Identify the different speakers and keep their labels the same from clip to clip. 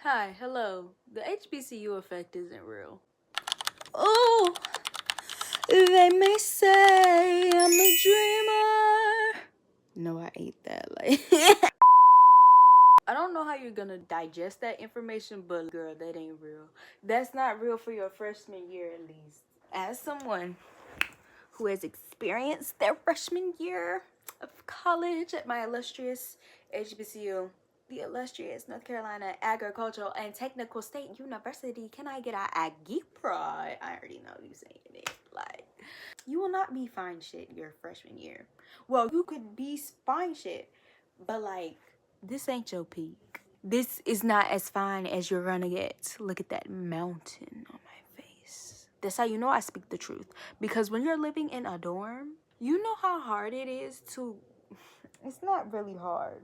Speaker 1: Hi, hello. The HBCU effect isn't real.
Speaker 2: Oh, they may say I'm a dreamer. No, I ate that.
Speaker 1: I don't know how you're gonna digest that information, but girl, that ain't real. That's not real for your freshman year, at least.
Speaker 2: As someone who has experienced their freshman year of college at my illustrious HBCU, the illustrious North Carolina Agricultural and Technical State University, can I get a Aggie Pride? I already know you saying it. You will not be fine shit your freshman year. Well, you could be fine shit, but this ain't your peak. This is not as fine as you're gonna get. Look at that mountain on my face. That's how you know I speak the truth. Because when you're living in a dorm, you know how hard it is to. It's not really hard.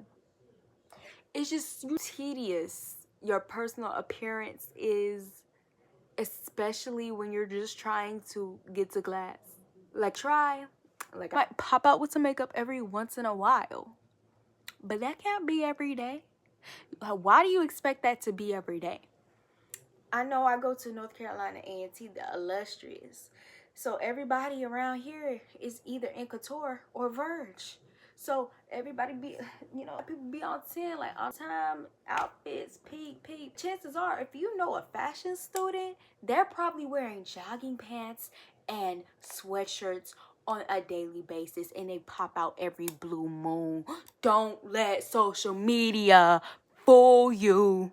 Speaker 2: It's just tedious. Your personal appearance is, especially when you're just trying to get to class. I might pop out with some makeup every once in a while, but that can't be every day. Why do you expect that to be every day? I know I go to North Carolina A&T, the illustrious, so everybody around here is either in couture or Verge. So everybody be, people be on 10, like on time, outfits, peak. Chances are, if you know a fashion student, they're probably wearing jogging pants and sweatshirts on a daily basis, and they pop out every blue moon. Don't let social media fool you.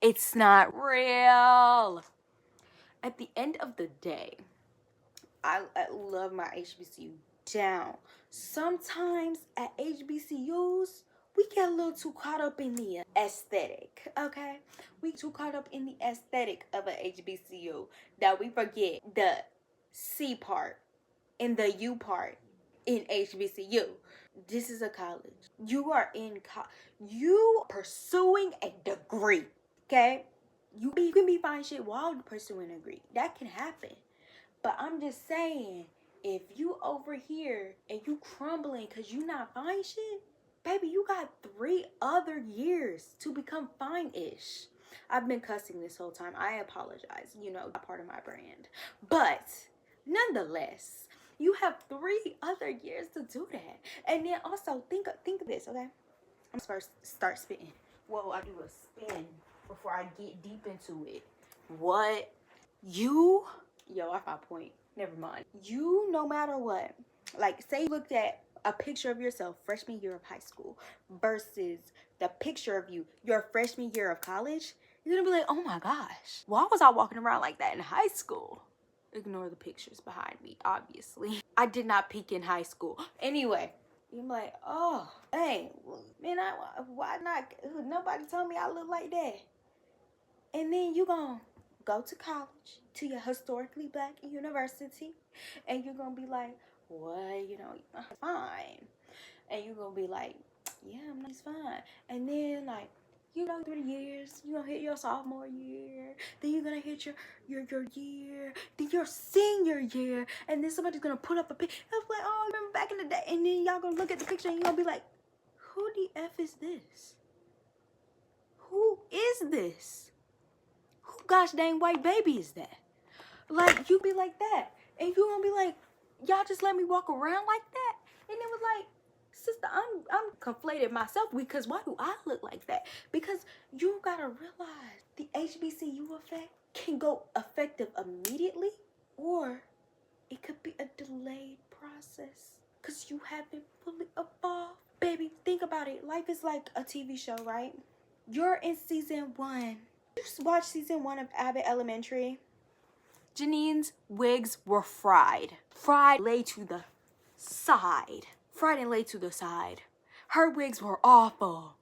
Speaker 2: It's not real. At the end of the day, I love my HBCU down. Sometimes at HBCUs, we get a little too caught up in the aesthetic, okay? We too caught up in the aesthetic of an HBCU that we forget the C part and the U part in HBCU. This is a college. You are in you pursuing a degree, okay? You can be fine shit while pursuing a degree. That can happen. But I'm just saying, if you over here and you crumbling because you not fine shit, baby, you got 3 other years to become fine-ish. I've been cussing this whole time. I apologize. Part of my brand. But nonetheless, you have 3 other years to do that. And then also think of this, okay? I'm first start spitting. Whoa, I do a spin before I get deep into it. What? I found point. Never mind. You, no matter what, say you looked at a picture of yourself freshman year of high school versus the picture of you your freshman year of college, you're gonna be like, oh my gosh, why was I walking around like that in high school? Ignore the pictures behind me, obviously. I did not peak in high school. Anyway, you're like, oh, dang, man, why not? Nobody told me I look like that. And then you gonna go to college, to your historically black university, and you're gonna be like, what, fine. And you're gonna be like, yeah, I'm not fine. And then, 3 years, you're gonna hit your sophomore year, then you're gonna hit your year, then your senior year, and then somebody's gonna put up a picture. I was like, oh, I remember back in the day. And then y'all gonna look at the picture and you're gonna be like, who the F is this? Who is this? Who gosh dang white baby is that? You be like that. And you gonna be like, y'all just let me walk around like that? And it was like, sister, I'm conflated myself, because why do I look like that? Because you gotta realize the HBCU effect can go effective immediately, or it could be a delayed process because you haven't fully evolved. Baby, think about it. Life is like a TV show, right? You're in season 1. You watch season 1 of Abbott Elementary. Janine's wigs were fried. Fried, laid to the side. Fried and laid to the side. Her wigs were awful.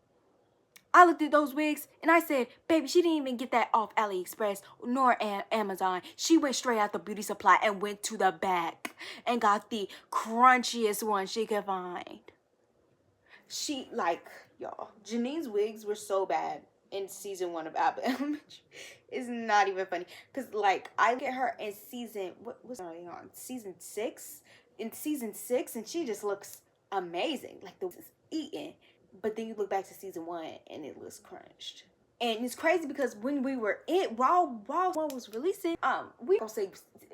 Speaker 2: I looked at those wigs and I said, baby, she didn't even get that off AliExpress nor Amazon. She went straight out the beauty supply and went to the back and got the crunchiest one she could find. Y'all, Janine's wigs were so bad in season 1 of Abbott Elementary. It's not even funny. Because, I look at her in season, what was going on? Season 6? In season 6, and she just looks amazing. The wig is eating. But then you look back to season 1, and it looks crunched. And it's crazy because when we were while one was releasing, we don't say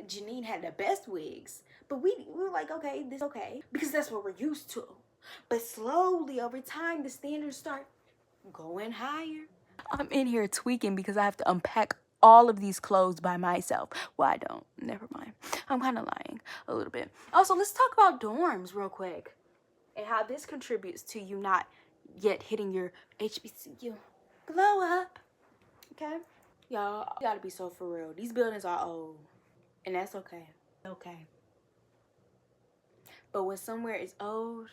Speaker 2: Janine had the best wigs, but we were like, okay, this okay, because that's what we're used to. But slowly over time, the standards start going higher. I'm in here tweaking because I have to unpack all of these clothes by myself. Well, I don't. Never mind. I'm kind of lying a little bit. Also, let's talk about dorms real quick and how this contributes to you not yet hitting your HBCU glow up. Okay? Y'all, you gotta be so for real. These buildings are old, and that's okay. Okay. But when somewhere is old,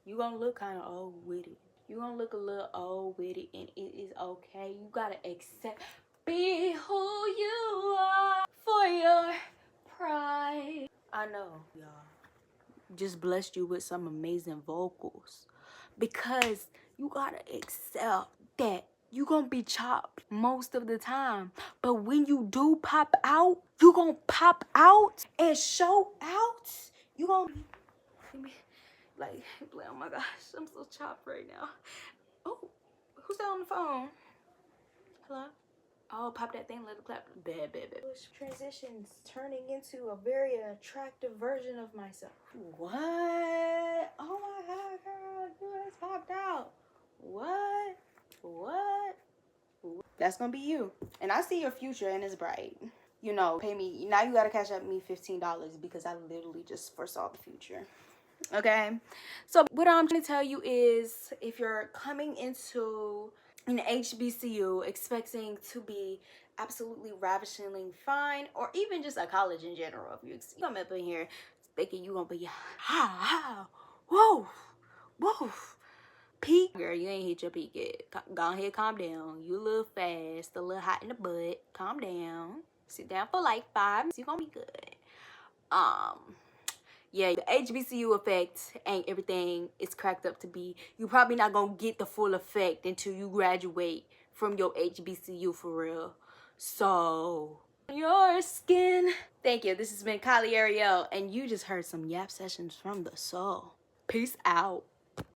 Speaker 2: you gonna look kind of old with it. You gonna look a little old with it, and it is okay. You gotta accept, be who you are for your pride. I know, y'all. Just blessed you with some amazing vocals, because you gotta accept that you gonna be chopped most of the time. But when you do pop out, you gonna pop out and show out. You gonna be like, oh my gosh, I'm so chopped right now. Oh, who's that on the phone? Hello? Oh, pop that thing, let it clap. Bad. Transitions turning into a very attractive version of myself. What? Oh my god, girl, you just popped out. What? That's gonna be you. And I see your future and it's bright. You know, pay me. Now you gotta cash out me $15 because I literally just foresaw the future. Okay? So what I'm trying to tell you is, if you're coming into an HBCU expecting to be absolutely ravishingly fine, or even just a college in general, if you come up in here thinking you gonna be whoa, peak, girl, you ain't hit your peak yet. Go ahead, calm down. You a little fast, a little hot in the butt. Calm down. Sit down for like 5 minutes. You gonna be good. Yeah, the HBCU effect ain't everything it's cracked up to be. You're probably not gonna get the full effect until you graduate from your HBCU for real. So, your skin. Thank you. This has been Kylie Ariel, and you just heard some Yap Sessions from the Soul. Peace out.